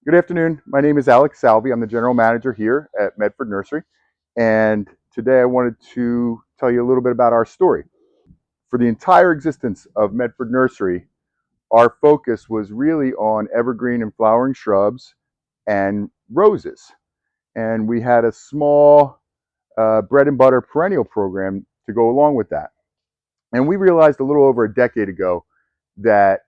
Good afternoon. My name is Alex Salvi. I'm the general manager here at Medford Nursery. And today I wanted to tell you a little bit about our story. For the entire existence of Medford Nursery, our focus was really on evergreen and flowering shrubs and roses. And we had a small bread and butter perennial program to go along with that. And we realized a little over a decade ago that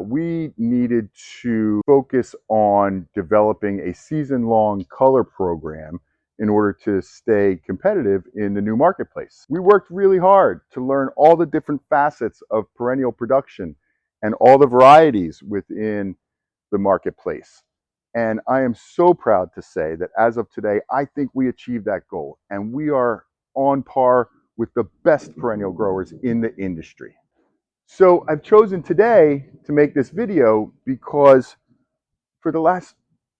we needed to focus on developing a season-long color program in order to stay competitive in the new marketplace. We worked really hard to learn all the different facets of perennial production and all the varieties within the marketplace. And I am so proud to say that as of today, I think we achieved that goal, and we are on par with the best perennial growers in the industry. So I've chosen today to make this video because for the last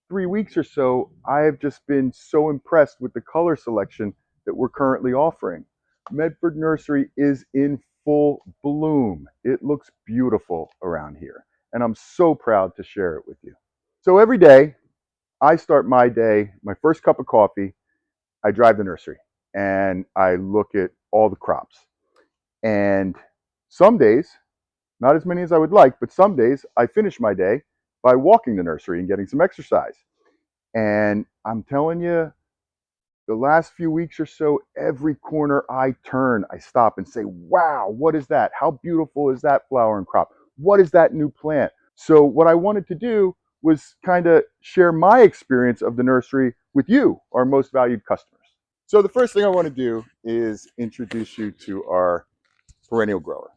3 weeks or so, I have just been so impressed with the color selection that we're currently offering. Medford Nursery is in full bloom. It looks beautiful around here, and I'm so proud to share it with you. So every day, I start my day, my first cup of coffee, I drive the nursery and I look at all the crops. And some days, not as many as I would like, but some days I finish my day by walking the nursery and getting some exercise. And I'm telling you, the last few weeks or so, every corner I turn, I stop and say, wow, what is that? How beautiful is that flowering crop? What is that new plant? So what I wanted to do was kind of share my experience of the nursery with you, our most valued customers. So the first thing I want to do is introduce you to our perennial grower.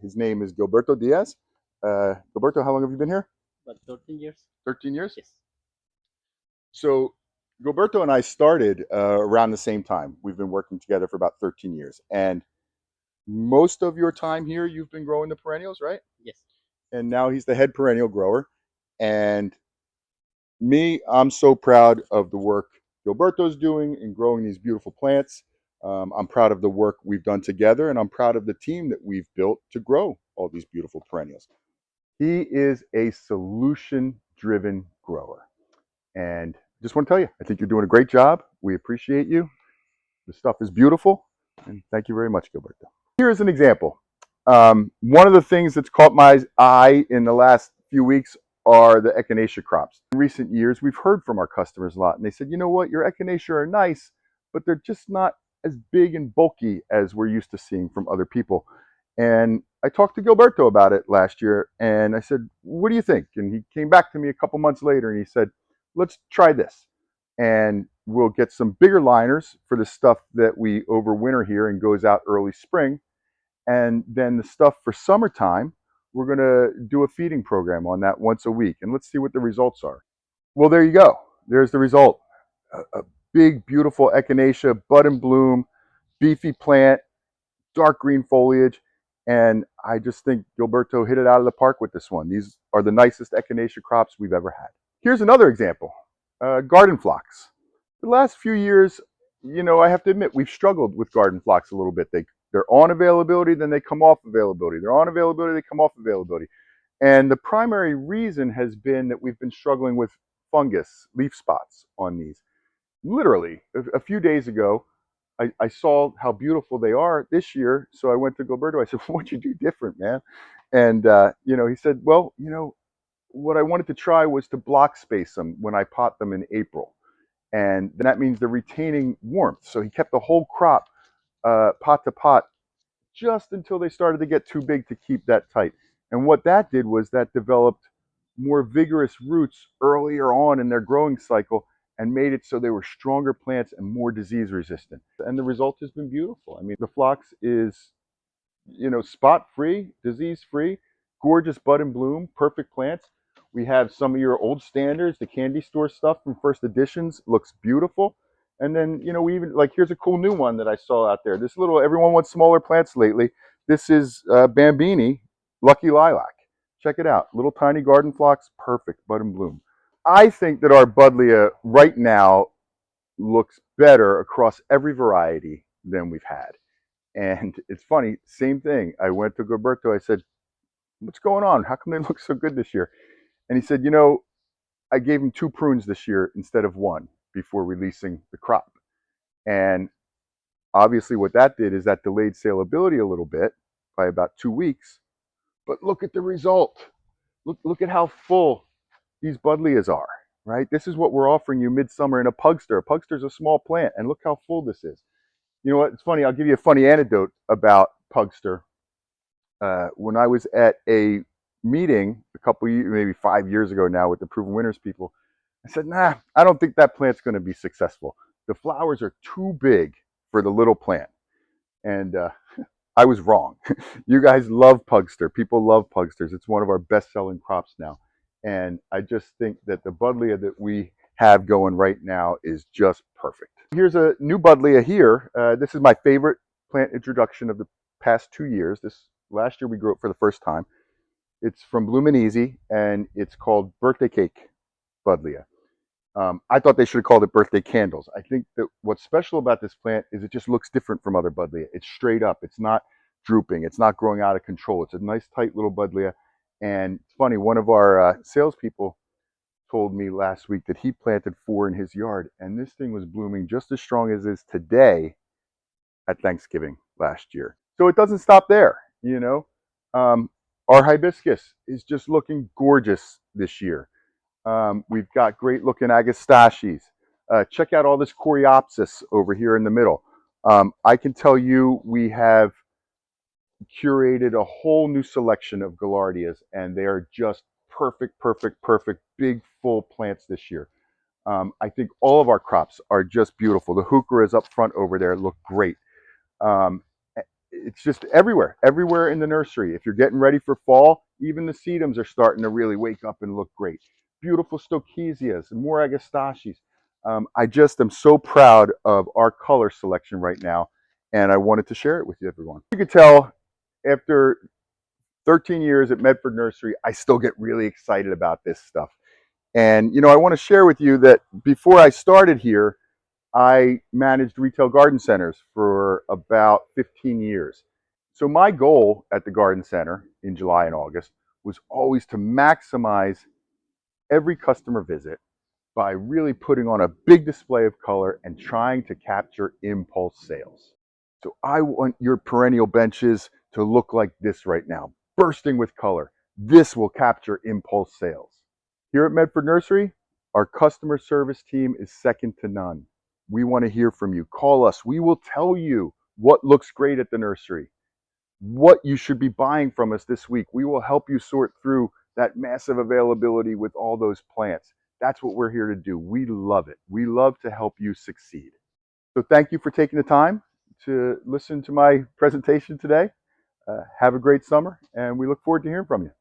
His name is Gilberto Diaz. Gilberto, how long have you been here? About 13 years. 13 years? Yes. So Gilberto and I started around the same time. We've been working together for about 13 years. And most of your time here, you've been growing the perennials, right? Yes. And now he's the head perennial grower. And I'm so proud of the work Gilberto's doing in growing these beautiful plants. I'm proud of the work we've done together, and I'm proud of the team that we've built to grow all these beautiful perennials. He is a solution-driven grower. And just want to tell you, I think you're doing a great job. We appreciate you. The stuff is beautiful. And thank you very much, Gilberto. Here's an example. One of the things that's caught my eye in the last few weeks are the echinacea crops. In recent years, we've heard from our customers a lot, and they said, you know what, your echinacea are nice, but they're just not as big and bulky as we're used to seeing from other people. And I talked to Gilberto about it last year, and I said, what do you think? And he came back to me a couple months later, and he said, let's try this. And we'll get some bigger liners for the stuff that we overwinter here and goes out early spring. And then the stuff for summertime, we're going to do a feeding program on that once a week. And let's see what the results are. Well, there you go. There's the result. A big, beautiful echinacea, bud and bloom, beefy plant, dark green foliage. And I just think Gilberto hit it out of the park with this one. These are the nicest echinacea crops we've ever had. Here's another example, garden phlox. The last few years, I have to admit, we've struggled with garden phlox a little bit. They're on availability, then they come off availability. They're on availability, they come off availability. And the primary reason has been that we've been struggling with fungus, leaf spots on these. Literally, a few days ago, I saw how beautiful they are this year. So I went to Gilberto. I said, what'd you do different, man? And, he said, well, what I wanted to try was to block space them when I pot them in April. And that means they're retaining warmth. So he kept the whole crop pot to pot just until they started to get too big to keep that tight. And what that did was that developed more vigorous roots earlier on in their growing cycle and made it so they were stronger plants and more disease resistant. And the result has been beautiful. I mean, the phlox is, spot free, disease free, gorgeous bud and bloom, perfect plants. We have some of your old standards, the candy store stuff from first editions, looks beautiful. And then, we even, here's a cool new one that I saw out there. This little, everyone wants smaller plants lately. This is Bambini, Lucky Lilac. Check it out. Little tiny garden phlox, perfect, bud and bloom. I think that our Buddleia right now looks better across every variety than we've had. And it's funny, same thing. I went to Gilberto, I said, what's going on? How come they look so good this year? And he said, I gave him 2 prunes this year instead of 1 before releasing the crop. And obviously what that did is that delayed saleability a little bit by about 2 weeks. But look at the result. Look at how full these buddleias are, right? This is what we're offering you midsummer in a pugster. A pugster is a small plant, and look how full this is. You know what? It's funny. I'll give you a funny anecdote about pugster. When I was at a meeting a couple years, maybe 5 years ago now, with the Proven Winners people, I said, nah, I don't think that plant's going to be successful. The flowers are too big for the little plant. And I was wrong. You guys love pugster. People love pugsters. It's one of our best-selling crops now. And I just think that the buddleia that we have going right now is just perfect. Here's a new buddleia here. This is my favorite plant introduction of the past 2 years. Last year we grew it for the first time. It's from Bloomin' Easy, and it's called Birthday Cake Buddleia. I thought they should have called it Birthday Candles. I think that what's special about this plant is it just looks different from other buddleia. It's straight up. It's not drooping. It's not growing out of control. It's a nice, tight little buddleia. And it's funny, one of our salespeople told me last week that he planted 4 in his yard, and this thing was blooming just as strong as it is today at Thanksgiving last year. So it doesn't stop there, you know. Our hibiscus is just looking gorgeous this year. We've got great looking agastaches. Check out all this coreopsis over here in the middle. I can tell you we have curated a whole new selection of gaillardias, and they are just perfect, perfect, perfect, big, full plants this year. I think all of our crops are just beautiful. The heucheras up front over there look great. It's just everywhere in the nursery. If you're getting ready for fall, even the sedums are starting to really wake up and look great. Beautiful stockeasias, more agastaches. I just am so proud of our color selection right now, and I wanted to share it with you, everyone. You could tell after 13 years at Medford Nursery, I still get really excited about this stuff. And, you know, I want to share with you that before I started here, I managed retail garden centers for about 15 years. So my goal at the garden center in July and August was always to maximize every customer visit by really putting on a big display of color and trying to capture impulse sales. So I want your perennial benches to look like this right now, bursting with color. This will capture impulse sales. Here at Medford Nursery, our customer service team is second to none. We want to hear from you. Call us. We will tell you what looks great at the nursery, what you should be buying from us this week. We will help you sort through that massive availability with all those plants. That's what we're here to do. We love it. We love to help you succeed. So thank you for taking the time to listen to my presentation today. Have a great summer, and we look forward to hearing from you.